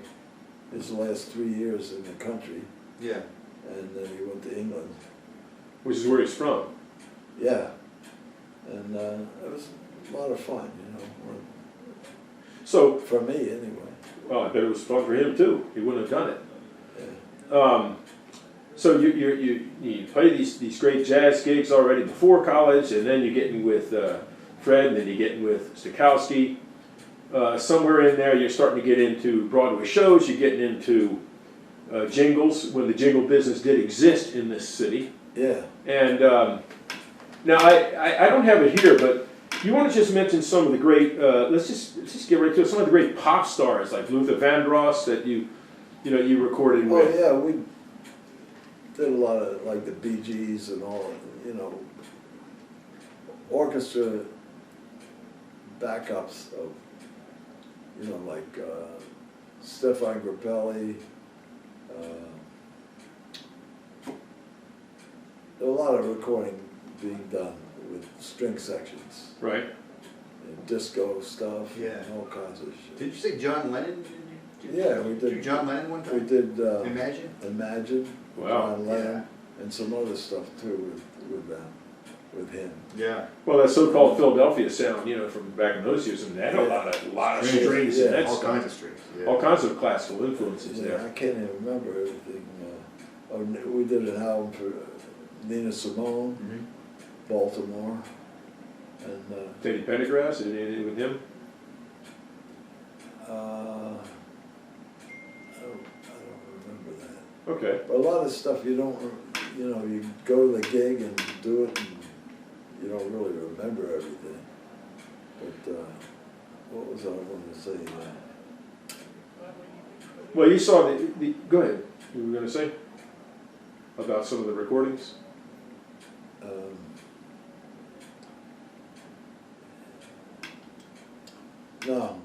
his last 3 years in the country, Yeah. and then he went to England. Which is where he's from. Yeah, and it was a lot of fun, you know, So, for me anyway. well, I bet it was fun for him too. He wouldn't have done it. Yeah. So you play these great jazz gigs already before college, and then you're getting with Fred, and then you're getting with Stokowski. Somewhere in there, you're starting to get into Broadway shows. You're getting into jingles when the jingle business did exist in this city. Yeah. And now I don't have it here, but you want to just mention some of the great. Let's just get right to it. Some of the great pop stars like Luther Vandross that you recorded Oh with. yeah, we did a lot of like the Bee Gees and all, you know, orchestra backups of, you know, like Stefan Grappelli. There were a lot of recording being done with string sections Right. and disco stuff, Yeah. and all kinds of shit. Did you say John Lennon? Yeah, we Did you did. John Lennon one We time? did Imagine? Imagine, Wow. John Lennon, Yeah. and some other stuff too with them, with him. Yeah. Well, that so-called Philadelphia sound, from back in those years, I mean, they had a lot of strings Yeah. and that All stuff. kinds of strings. Yeah. All kinds of classical influences Yeah, there. I can't even remember everything. We did an album for Nina Simone, Mhm. Baltimore, and Teddy Pendergrass, anything with him? I don't remember that. Okay. But a lot of stuff you don't, you go to the gig and do it, and you don't really remember everything. But what was I going to say? Well, you saw the go ahead. You were going to say about some of the recordings? No,